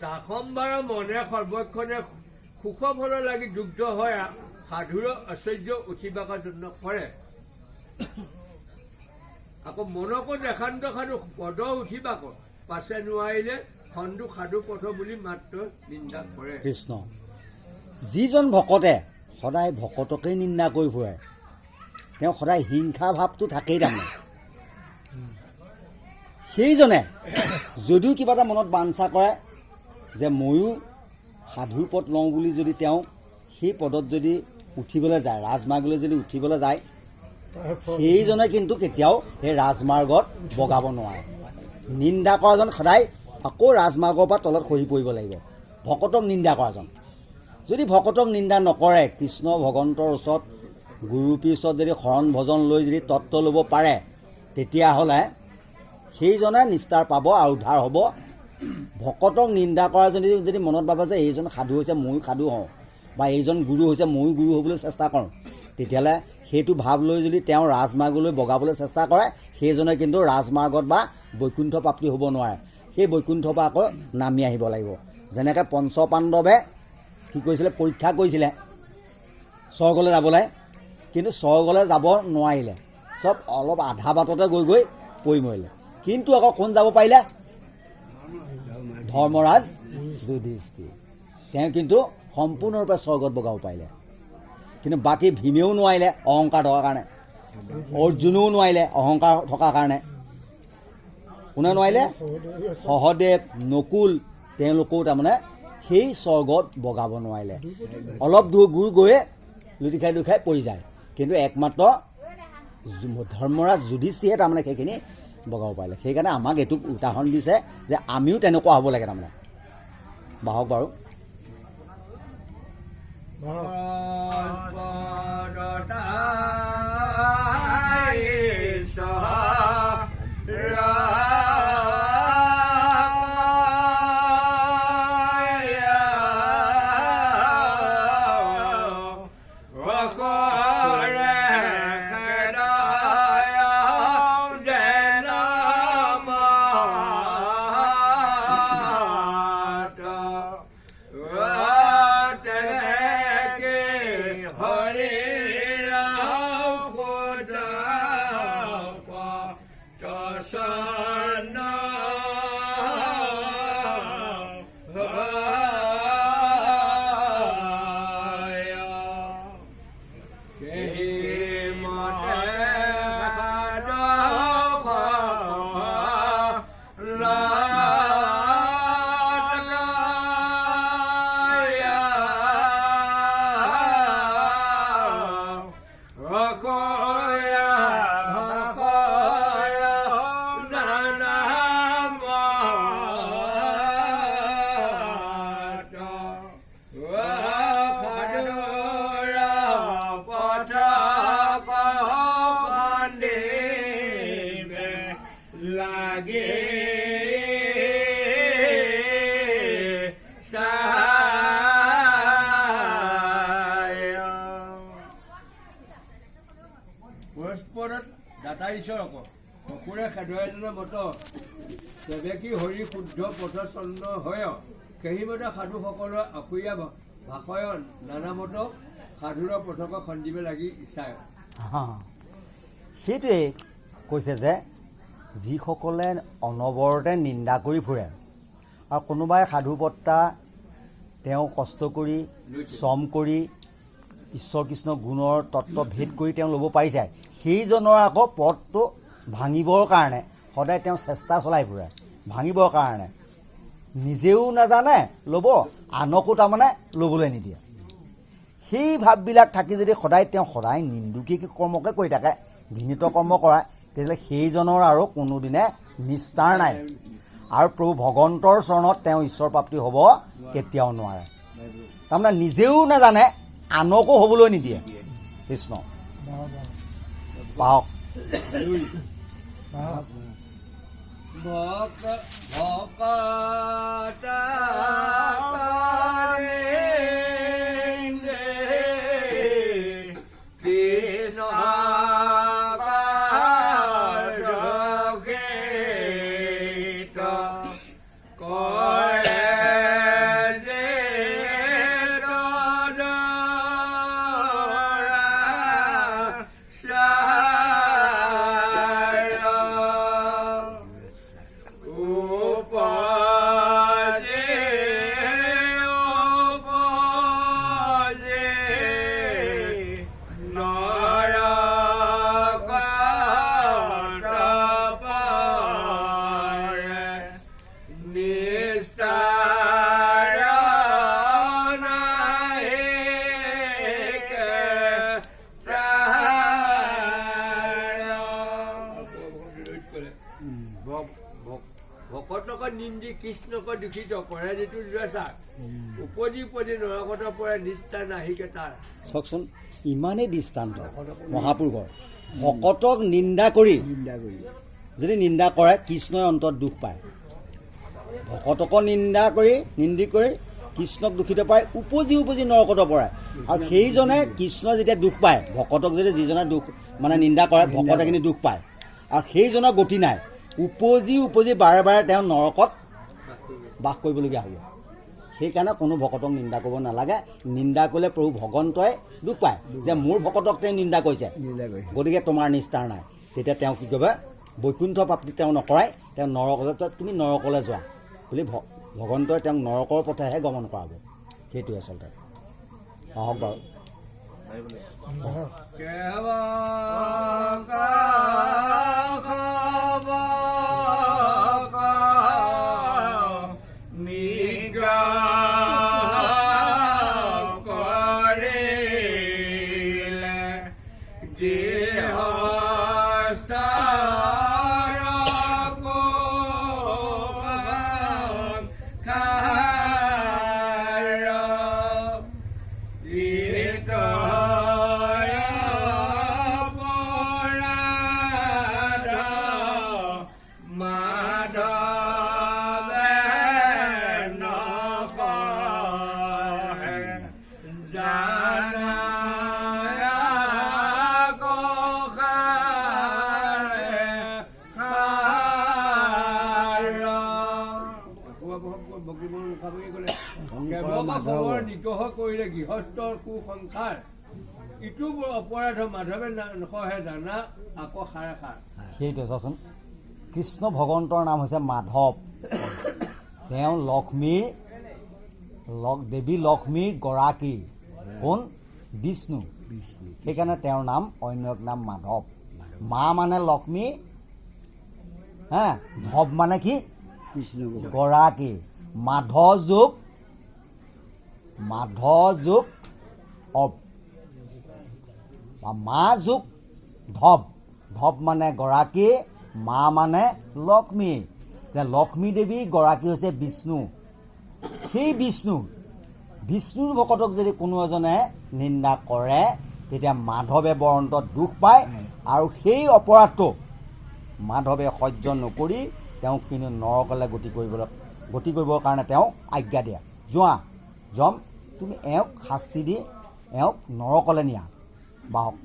তাসম্বাৰ মনে সৰ্বক্ষণে সুখ ফল লাগি যুক্ত হয় সাধুৰ ঐশ্বৰ্য উঠিবাকৰ যত্ন কৰে আকৌ মনকো দেখান্ত সাধু পদ উঠিবাক পাছে নোৱাৰিলে খণ্ডু সাধু পথ বুলি মাত্ৰ নিন্দা কৰে। কৃষ্ণ যিজন ভকতে সদায় ভকতকেই নিন্দা কৰি ফুৰে তেওঁ সদায় হিংসা ভাৱটো থাকেই তাৰমানে সেইজনে যদিও কিবা এটা মনত বাঞ্ছা কৰে যে ময়ো সাধুৰ পদ লওঁ বুলি যদি তেওঁ সেই পদত যদি উঠিবলৈ যায় ৰাজমাৰ্গলৈ যদি উঠিবলৈ যায় সেইজনে কিন্তু কেতিয়াও সেই ৰাজমাৰ্গত বগাব নোৱাৰে। নিন্দা কৰাজন সদায় আকৌ ৰাজমাৰ্গৰ পৰা তলত খহি পৰিব লাগিব। ভকতক নিন্দা কৰাজন যদি ভকতক নিন্দা নকৰে কৃষ্ণ ভগৱন্তৰ ওচৰত গুৰুপীৰ ওচৰত যদি শৰণ ভজন লৈ যদি তত্ত্ব ল'ব পাৰে তেতিয়াহ'লে সেইজনে নিস্তাৰ পাব আৰু উদ্ধাৰ হ'ব। ভকতক নিন্দা কৰাজনে যদি মনত ভাবে যে এইজন সাধু হৈছে ময়ো সাধু হওঁ বা এইজন গুৰু হৈছে ময়ো গুৰু হ'বলৈ চেষ্টা কৰোঁ তেতিয়াহ'লে সেইটো ভাৱ লৈ যদি তেওঁ ৰাজমাৰ্গলৈ বগাবলৈ চেষ্টা কৰে সেইজনে কিন্তু ৰাজমাৰ্গত বা বৈকুণ্ঠ প্ৰাপ্তি হ'ব নোৱাৰে। সেই বৈকুণ্ঠৰ পৰা আকৌ নামি আহিব লাগিব। যেনেকৈ পঞ্চপাণ্ডৱে কি কৰিছিলে পৰীক্ষা কৰিছিলে স্বৰ্গলৈ যাবলৈ কিন্তু স্বৰ্গলৈ যাব নোৱাৰিলে চব অলপ আধা বাটতে গৈ গৈ পৰি মৰিলে। কিন্তু আকৌ কোন যাব পাৰিলে ধৰ্মৰাজ যুধিষ্ঠিৰ তেওঁ কিন্তু সম্পূৰ্ণৰূপে স্বৰ্গত বগাব পাৰিলে। কিন্তু বাকী ভীমেও নোৱাৰিলে অহংকাৰ থকাৰ কাৰণে অৰ্জুনেও নোৱাৰিলে অহংকাৰ থকাৰ কাৰণে কোনে নোৱাৰিলে সহদেৱ নকুল তেওঁলোকেও তাৰমানে সেই স্বৰ্গত বগাব নোৱাৰিলে। অলপ দূৰ দূৰ গৈয়ে লুটি খাই পৰি যায় কিন্তু একমাত্ৰ ধৰ্মৰাজ যুধিষ্ঠিৰে তাৰমানে সেইখিনি বগাব পাৰিলে। সেইকাৰণে আমাক এইটো উদাহৰণ দিছে যে আমিও তেনেকুৱা হ'ব লাগে তাৰমানে। বাহক বাৰু কুকুৰে সাধুৱাজনে মত সেৱেকী হৰি শুদ্ধ পথ চন্দ হয় সেইমতে সাধুসকলৰ আখুৰীয়া ভাষয়ন নানামত সাধুৰ পথক খন্দিব লাগি ইচ্ছায়। সেইটোৱে কৈছে যে যিসকলে অনবৰতে নিন্দা কৰি ফুৰে আৰু কোনোবাই সাধু বৰ্তা তেওঁ কষ্ট কৰি শ্ৰম কৰি ঈশ্বৰ কৃষ্ণ গুণৰ তত্ত্ব ভেদ কৰি তেওঁ ল'ব পাৰিছে সেইজনৰ আকৌ পদটো ভাঙিবৰ কাৰণে সদায় তেওঁ চেষ্টা চলাই ফুৰে ভাঙিবৰ কাৰণে নিজেও নাজানে ল'ব আনকো তাৰমানে ল'বলৈ নিদিয়ে সেই ভাৱবিলাক থাকি যদি সদায় তেওঁ সদায় নিন্দুকী কৰ্মকে কৰি থাকে ঘৃণিত কৰ্ম কৰা তেতিয়াহ'লে সেইজনৰ আৰু কোনোদিনে নিস্তাৰ নাই আৰু প্ৰভু ভগৱন্তৰ চৰণত তেওঁ ঈশ্বৰ প্ৰাপ্তি হ'ব কেতিয়াও নোৱাৰে তাৰমানে নিজেও নাজানে আনকো হ'বলৈ নিদিয়ে কৃষ্ণ পাওক ভকতক নিন্দি কৃষ্ণক দূষিত কৰে যিটো দুৰাচাৰ উপজি উপজি নৰকত পৰে নিষ্ঠা নাহিকে তাৰ চাওকচোন ইমানেই দৃষ্টান্ত মহাপুৰুষৰ ভকতক নিন্দা কৰি যদি নিন্দা কৰে কৃষ্ণই অন্তৰত দুখ পায় ভকতক নিন্দি কৰি কৃষ্ণক দূষিত পায় উপজি উপজি নৰকত পৰে আৰু সেইজনে কৃষ্ণ যেতিয়া দুখ পায় ভকতক যদি যিজনে দুখ মানে নিন্দা কৰে ভকতে কিন্তু দুখ পায় আৰু সেইজনৰ গতি নাই উপজি উপজি বাৰে বাৰে তেওঁ নৰকত বাস কৰিবলগীয়া হ'ব সেইকাৰণে কোনো ভকতক নিন্দা কৰিব নালাগে নিন্দা কৰিলে প্ৰভু ভগৱন্তই দুখ পায় যে মোৰ ভকতক তেওঁ নিন্দা কৰিছে গতিকে তোমাৰ নিষ্ঠাৰ নাই তেতিয়া তেওঁ কি কৰিব বৈকুণ্ঠ প্ৰাপ্তি তেওঁ নকৰাই তেওঁ নৰকলৈ তুমি নৰকলৈ যোৱা বুলি ভগৱন্তই তেওঁক নৰকৰ পথেহে গমন কৰাব সেইটোৱে আচলতে আহক বাৰু নিগ্ৰহ কৰিলে গৃহস্থৰ কুসংসাৰ ইটো অপৰাধ মাধৱে নসহে জানা আকৌ সাৰে সাৰ সেইটোৱে চাওকচোন কৃষ্ণ ভগৱন্তৰ নাম হৈছে মাধৱ তেওঁ দেৱী লক্ষ্মীৰ গৰাকী কোন বিষ্ণু সেইকাৰণে তেওঁৰ নাম অন্য এক নাম মাধৱ মা মানে লক্ষ্মী হা ধৱ মানে কি গৰাকী মাধ যোগ অব মা যোগ ধৱ মানে গৰাকী মা মানে লক্ষ্মী যে লক্ষ্মী দেৱী গৰাকী হৈছে বিষ্ণু সেই বিষ্ণুৰ ভকতক যদি কোনো এজনে নিন্দা কৰে তেতিয়া মাধৱে বৰন্তত দুখ পায় আৰু সেই অপৰাধটো মাধৱে সহ্য নকৰি তেওঁক কিন্তু নৰকলৈ গতি কৰিবৰ কাৰণে তেওঁ আজ্ঞা দিয়ে যোৱা যম তুমি এওঁক শাস্তি দি এওঁক নৰকলৈ নিয়া বাহক